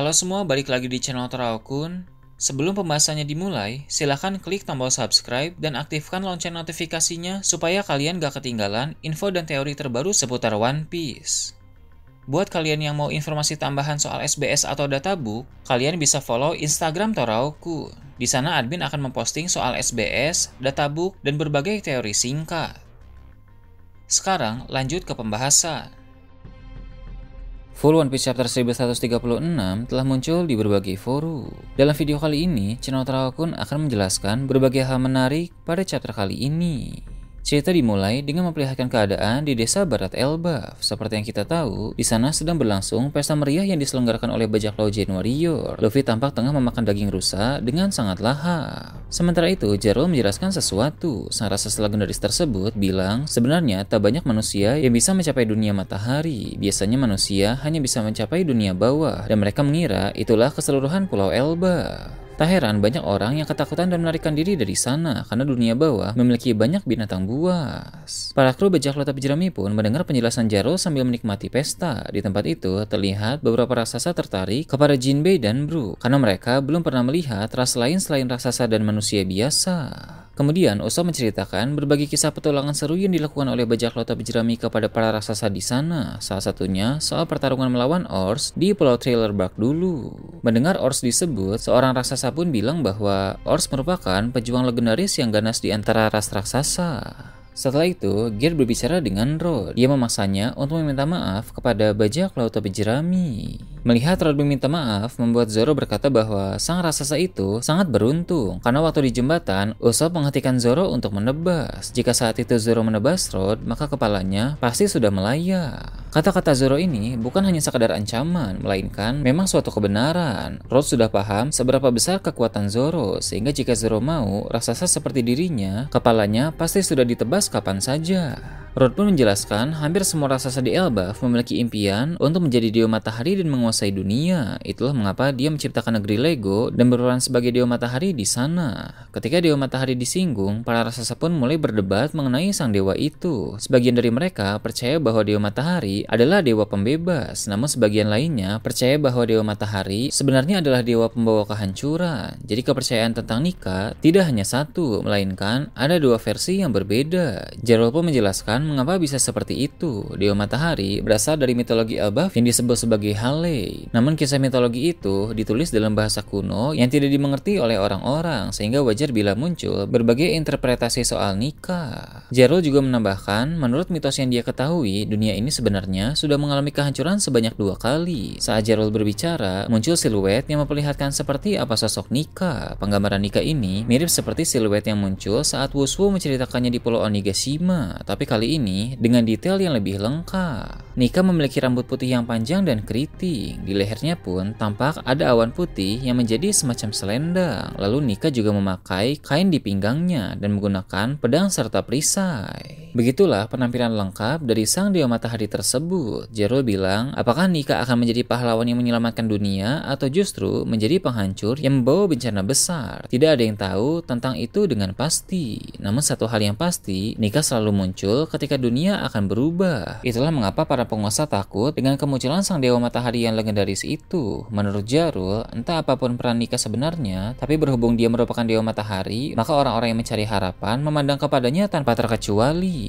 Halo semua, balik lagi di channel Toraokun. Sebelum pembahasannya dimulai, silahkan klik tombol subscribe dan aktifkan lonceng notifikasinya supaya kalian gak ketinggalan info dan teori terbaru seputar One Piece. Buat kalian yang mau informasi tambahan soal SBS atau databook, kalian bisa follow Instagram Toraokun. Di sana admin akan memposting soal SBS, databook, dan berbagai teori singkat. Sekarang lanjut ke pembahasan. Full One Piece Chapter 1136 telah muncul di berbagai forum. Dalam video kali ini, channel Toraokun akan menjelaskan berbagai hal menarik pada chapter kali ini. Cerita dimulai dengan memperlihatkan keadaan di desa barat Elbaf. Seperti yang kita tahu, di sana sedang berlangsung pesta meriah yang diselenggarakan oleh bajak laut Jane Warrior. Luffy tampak tengah memakan daging rusa dengan sangat lahap. Sementara itu, Zoro menjelaskan sesuatu. Sang raksasa legendaris tersebut bilang, sebenarnya tak banyak manusia yang bisa mencapai dunia matahari. Biasanya manusia hanya bisa mencapai dunia bawah, dan mereka mengira itulah keseluruhan pulau Elbaf. Tak heran banyak orang yang ketakutan dan melarikan diri dari sana karena dunia bawah memiliki banyak binatang buas. Para kru bajak laut api jerami pun mendengar penjelasan Zoro sambil menikmati pesta. Di tempat itu terlihat beberapa raksasa tertarik kepada Jinbei dan Brook karena mereka belum pernah melihat ras lain selain raksasa dan manusia biasa. Kemudian Usopp menceritakan berbagai kisah petualangan seru yang dilakukan oleh bajak laut api jerami kepada para raksasa di sana. Salah satunya soal pertarungan melawan Ors di Pulau Trailer Bark dulu. Mendengar Ors disebut, seorang raksasa pun bilang bahwa Ors merupakan pejuang legendaris yang ganas di antara ras raksasa. Setelah itu, Gear berbicara dengan Rod. Dia memaksanya untuk meminta maaf kepada bajak laut api jerami. Melihat Rod meminta maaf, membuat Zoro berkata bahwa sang raksasa itu sangat beruntung karena waktu di jembatan, Usopp menghentikan Zoro untuk menebas. Jika saat itu Zoro menebas Rod, maka kepalanya pasti sudah melayang. Kata-kata Zoro ini bukan hanya sekadar ancaman, melainkan memang suatu kebenaran. Rod sudah paham seberapa besar kekuatan Zoro, sehingga jika Zoro mau, raksasa seperti dirinya, kepalanya pasti sudah ditebas kapan saja. Rod pun menjelaskan hampir semua raksasa di Elbaf memiliki impian untuk menjadi dewa matahari dan menguasai dunia. Itulah mengapa dia menciptakan negeri Lego dan berperan sebagai dewa matahari di sana. Ketika dewa matahari disinggung, para raksasa pun mulai berdebat mengenai sang dewa itu. Sebagian dari mereka percaya bahwa dewa matahari adalah dewa pembebas, namun sebagian lainnya percaya bahwa dewa matahari sebenarnya adalah dewa pembawa kehancuran. Jadi kepercayaan tentang Nika tidak hanya satu, melainkan ada dua versi yang berbeda. Zoro pun menjelaskan mengapa bisa seperti itu. Dewa matahari berasal dari mitologi Elbaf yang disebut sebagai Halley. Namun kisah mitologi itu ditulis dalam bahasa kuno yang tidak dimengerti oleh orang-orang, sehingga wajar bila muncul berbagai interpretasi soal Nika. Zoro juga menambahkan, menurut mitos yang dia ketahui, dunia ini sebenarnya sudah mengalami kehancuran sebanyak 2 kali. Saat Zoro berbicara, muncul siluet yang memperlihatkan seperti apa sosok Nika. Penggambaran Nika ini mirip seperti siluet yang muncul saat Wushu menceritakannya di Pulau Onigashima, tapi kali ini dengan detail yang lebih lengkap. Nika memiliki rambut putih yang panjang dan keriting. Di lehernya pun tampak ada awan putih yang menjadi semacam selendang. Lalu Nika juga memakai kain di pinggangnya dan menggunakan pedang serta perisai. Begitulah penampilan lengkap dari sang dewa matahari tersebut. Zoro bilang, apakah Nika akan menjadi pahlawan yang menyelamatkan dunia atau justru menjadi penghancur yang membawa bencana besar? Tidak ada yang tahu tentang itu dengan pasti. Namun satu hal yang pasti, Nika selalu muncul ketika dunia akan berubah. Itulah mengapa para penguasa takut dengan kemunculan sang dewa matahari yang legendaris itu. Menurut Zoro, entah apapun peran Nika sebenarnya, tapi berhubung dia merupakan dewa matahari, maka orang-orang yang mencari harapan memandang kepadanya tanpa terkecuali.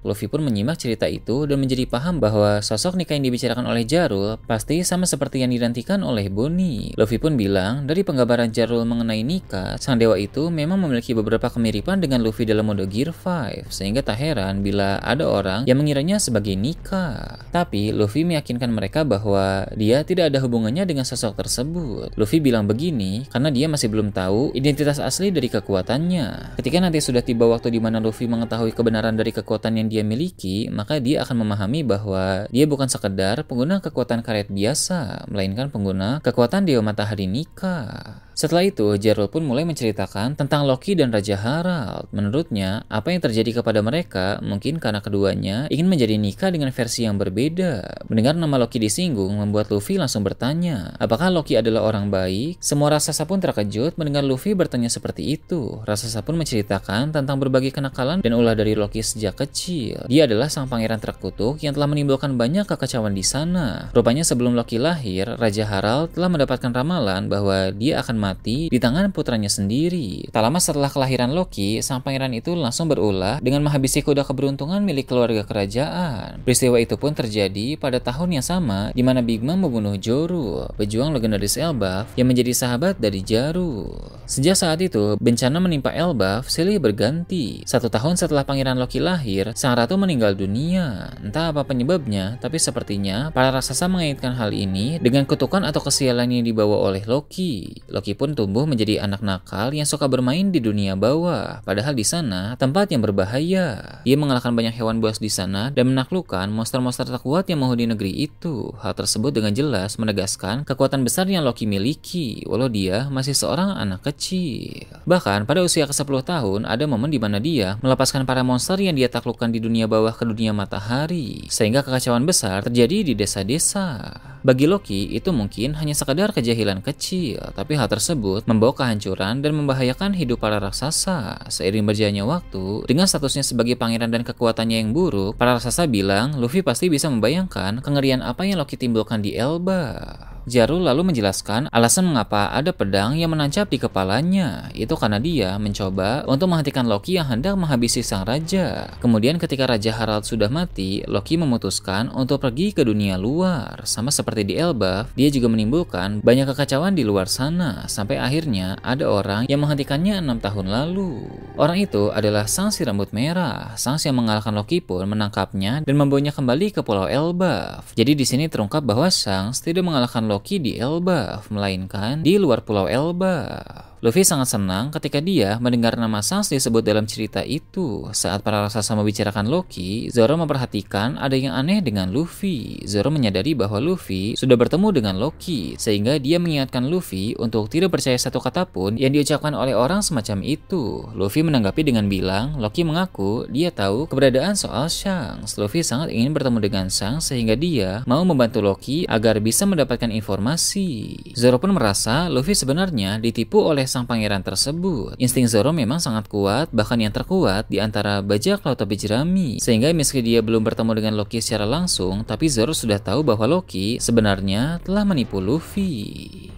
Luffy pun menyimak cerita itu dan menjadi paham bahwa sosok Nika yang dibicarakan oleh Jarul pasti sama seperti yang dinantikan oleh Bonnie. Luffy pun bilang, dari penggambaran Jarul mengenai Nika, sang dewa itu memang memiliki beberapa kemiripan dengan Luffy dalam mode Gear 5, sehingga tak heran bila ada orang yang mengiranya sebagai Nika. Tapi Luffy meyakinkan mereka bahwa dia tidak ada hubungannya dengan sosok tersebut. Luffy bilang begini karena dia masih belum tahu identitas asli dari kekuatannya. Ketika nanti sudah tiba waktu di mana Luffy mengetahui kebenaran dari kekuatan yang dia miliki, maka dia akan memahami bahwa dia bukan sekedar pengguna kekuatan karet biasa, melainkan pengguna kekuatan dewa matahari Nika. Setelah itu, Jarl pun mulai menceritakan tentang Loki dan Raja Harald. Menurutnya, apa yang terjadi kepada mereka mungkin karena keduanya ingin menjadi nikah dengan versi yang berbeda. Mendengar nama Loki disinggung membuat Luffy langsung bertanya, apakah Loki adalah orang baik? Semua raksasa pun terkejut mendengar Luffy bertanya seperti itu. Raksasa pun menceritakan tentang berbagai kenakalan dan ulah dari Loki sejak kecil. Dia adalah sang pangeran terkutuk yang telah menimbulkan banyak kekacauan di sana. Rupanya sebelum Loki lahir, Raja Harald telah mendapatkan ramalan bahwa dia akan mati di tangan putranya sendiri. Tak lama setelah kelahiran Loki, sang pangeran itu langsung berulah dengan menghabisi kuda keberuntungan milik keluarga kerajaan. Peristiwa itu pun terjadi pada tahun yang sama di mana Big Mom membunuh Joru, pejuang legendaris Elbaf yang menjadi sahabat dari Jaru. Sejak saat itu, bencana menimpa Elbaf silih berganti. 1 tahun setelah pangeran Loki lahir, sang ratu meninggal dunia. Entah apa penyebabnya, tapi sepertinya para raksasa mengaitkan hal ini dengan kutukan atau kesialan yang dibawa oleh Loki. Loki pun tumbuh menjadi anak nakal yang suka bermain di dunia bawah, padahal di sana tempat yang berbahaya. Ia mengalahkan banyak hewan buas di sana dan menaklukkan monster-monster terkuat yang menghuni negeri itu. Hal tersebut dengan jelas menegaskan kekuatan besar yang Loki miliki, walau dia masih seorang anak kecil. Bahkan pada usia ke-10 tahun, ada momen di mana dia melepaskan para monster yang dia taklukkan di dunia bawah ke dunia matahari, sehingga kekacauan besar terjadi di desa-desa. Bagi Loki, itu mungkin hanya sekadar kejahilan kecil, tapi hal tersebut membawa kehancuran dan membahayakan hidup para raksasa. Seiring berjalannya waktu, dengan statusnya sebagai pangeran dan kekuatannya yang buruk, para raksasa bilang Luffy pasti bisa membayangkan kengerian apa yang Loki timbulkan di Elba. Jaru lalu menjelaskan alasan mengapa ada pedang yang menancap di kepalanya. Itu karena dia mencoba untuk menghentikan Loki yang hendak menghabisi sang raja. Kemudian ketika Raja Harald sudah mati, Loki memutuskan untuk pergi ke dunia luar. Sama seperti di Elbaf, dia juga menimbulkan banyak kekacauan di luar sana. Sampai akhirnya ada orang yang menghentikannya 6 tahun lalu. Orang itu adalah Sang si rambut merah. Sang yang mengalahkan Loki pun menangkapnya dan membawanya kembali ke Pulau Elbaf. Jadi di sini terungkap bahwa Sang tidak mengalahkan Loki di Elbaf, melainkan di luar Pulau Elbaf. Luffy sangat senang ketika dia mendengar nama Sans disebut dalam cerita itu. Saat para raksasa membicarakan Loki, Zoro memperhatikan ada yang aneh dengan Luffy. Zoro menyadari bahwa Luffy sudah bertemu dengan Loki, sehingga dia mengingatkan Luffy untuk tidak percaya satu kata pun yang diucapkan oleh orang semacam itu. Luffy menanggapi dengan bilang, Loki mengaku dia tahu keberadaan soal Shanks. Luffy sangat ingin bertemu dengan Shanks sehingga dia mau membantu Loki agar bisa mendapatkan informasi. Zoro pun merasa Luffy sebenarnya ditipu oleh sang pangeran tersebut. Insting Zoro memang sangat kuat, bahkan yang terkuat di antara bajak laut topi jerami. Sehingga meski dia belum bertemu dengan Loki secara langsung, tapi Zoro sudah tahu bahwa Loki sebenarnya telah menipu Luffy.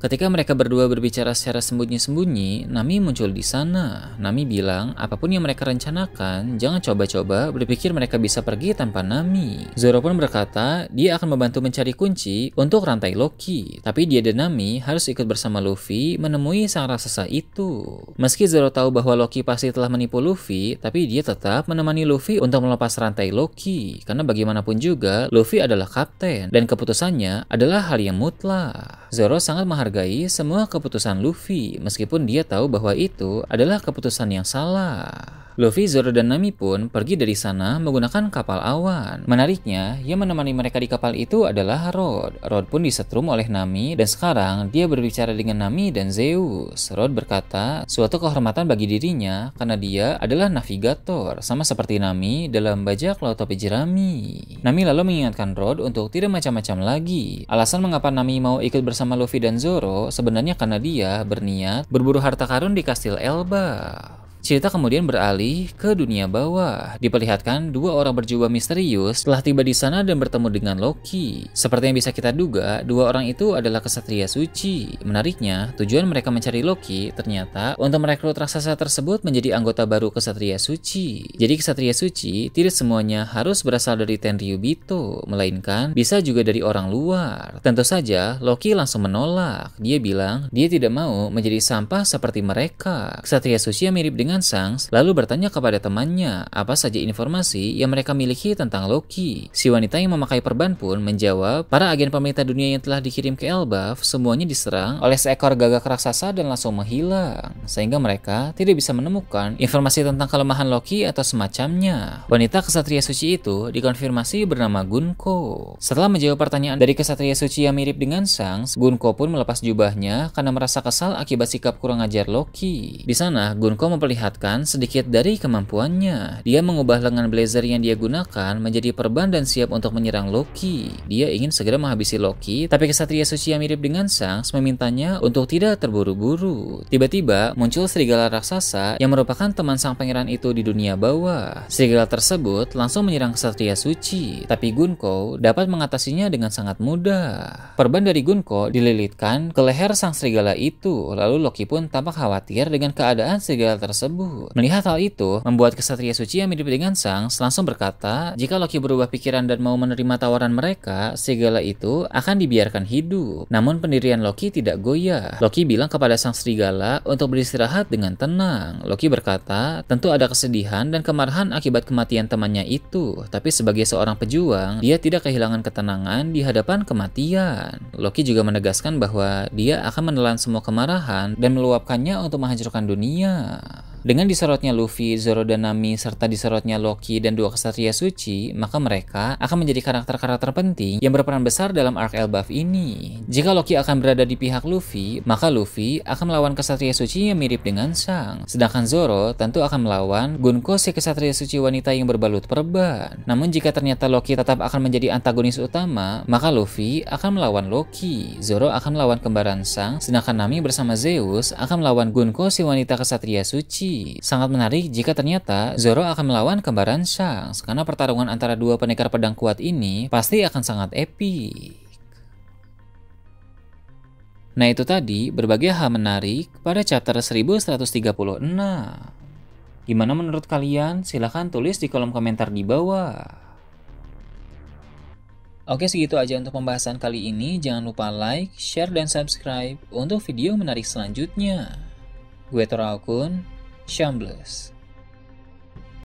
Ketika mereka berdua berbicara secara sembunyi-sembunyi, Nami muncul di sana. Nami bilang, apapun yang mereka rencanakan, jangan coba-coba berpikir mereka bisa pergi tanpa Nami. Zoro pun berkata, dia akan membantu mencari kunci untuk rantai Loki. Tapi dia dan Nami harus ikut bersama Luffy menemui sang raksasa itu. Meski Zoro tahu bahwa Loki pasti telah menipu Luffy, tapi dia tetap menemani Luffy untuk melepas rantai Loki. Karena bagaimanapun juga, Luffy adalah kapten, dan keputusannya adalah hal yang mutlak. Zoro sangat menghargai semua keputusan Luffy, meskipun dia tahu bahwa itu adalah keputusan yang salah. Luffy, Zoro, dan Nami pun pergi dari sana menggunakan kapal awan. Menariknya, yang menemani mereka di kapal itu adalah Rod. Rod pun disetrum oleh Nami dan sekarang dia berbicara dengan Nami dan Zeus. Rod berkata suatu kehormatan bagi dirinya karena dia adalah navigator, sama seperti Nami dalam bajak laut topi jerami. Nami lalu mengingatkan Rod untuk tidak macam-macam lagi. Alasan mengapa Nami mau ikut bersama Luffy dan Zoro sebenarnya karena dia berniat berburu harta karun di kastil Elba. Cerita kemudian beralih ke dunia bawah. Diperlihatkan dua orang berjubah misterius telah tiba di sana dan bertemu dengan Loki. Seperti yang bisa kita duga, dua orang itu adalah kesatria suci. Menariknya, tujuan mereka mencari Loki ternyata untuk merekrut raksasa tersebut menjadi anggota baru kesatria suci. Jadi kesatria suci tidak semuanya harus berasal dari Tenryubito, melainkan bisa juga dari orang luar. Tentu saja, Loki langsung menolak. Dia bilang dia tidak mau menjadi sampah seperti mereka. Kesatria suci yang mirip dengan dengan Shanks lalu bertanya kepada temannya apa saja informasi yang mereka miliki tentang Loki. Si wanita yang memakai perban pun menjawab, para agen pemerintah dunia yang telah dikirim ke Elbaf semuanya diserang oleh seekor gagak raksasa dan langsung menghilang, sehingga mereka tidak bisa menemukan informasi tentang kelemahan Loki atau semacamnya. Wanita kesatria suci itu dikonfirmasi bernama Gunko. Setelah menjawab pertanyaan dari kesatria suci yang mirip dengan Shanks, Gunko pun melepas jubahnya karena merasa kesal akibat sikap kurang ajar Loki. Di sana, Gunko memperlihatkan sedikit dari kemampuannya. Dia mengubah lengan blazer yang dia gunakan menjadi perban dan siap untuk menyerang Loki. Dia ingin segera menghabisi Loki, tapi kesatria suci yang mirip dengan Shanks memintanya untuk tidak terburu-buru. Tiba-tiba muncul serigala raksasa yang merupakan teman sang pangeran itu di dunia bawah. Serigala tersebut langsung menyerang kesatria suci, tapi Gunko dapat mengatasinya dengan sangat mudah. Perban dari Gunko dililitkan ke leher sang serigala itu, lalu Loki pun tampak khawatir dengan keadaan serigala tersebut. Melihat hal itu, membuat kesatria suci yang mirip dengan Shanks langsung berkata, jika Loki berubah pikiran dan mau menerima tawaran mereka, serigala itu akan dibiarkan hidup. Namun pendirian Loki tidak goyah. Loki bilang kepada sang serigala untuk beristirahat dengan tenang. Loki berkata, tentu ada kesedihan dan kemarahan akibat kematian temannya itu, tapi sebagai seorang pejuang, dia tidak kehilangan ketenangan di hadapan kematian. Loki juga menegaskan bahwa dia akan menelan semua kemarahan dan meluapkannya untuk menghancurkan dunia. Dengan disorotnya Luffy, Zoro dan Nami, serta disorotnya Loki dan dua kesatria suci, maka mereka akan menjadi karakter-karakter penting yang berperan besar dalam arc Elbaf ini. Jika Loki akan berada di pihak Luffy, maka Luffy akan melawan kesatria suci yang mirip dengan Shanks. Sedangkan Zoro tentu akan melawan Gunko, si kesatria suci wanita yang berbalut perban. Namun jika ternyata Loki tetap akan menjadi antagonis utama, maka Luffy akan melawan Loki. Zoro akan melawan kembaran Shanks, sedangkan Nami bersama Zeus akan melawan Gunko, si wanita kesatria suci. Sangat menarik jika ternyata Zoro akan melawan kembaran Shanks, karena pertarungan antara dua pendekar pedang kuat ini pasti akan sangat epik. Nah, itu tadi berbagai hal menarik pada chapter 1136. Gimana menurut kalian? Silahkan tulis di kolom komentar di bawah. Oke, segitu aja untuk pembahasan kali ini. Jangan lupa like, share, dan subscribe untuk video menarik selanjutnya. Gue Toraokun, Shambles.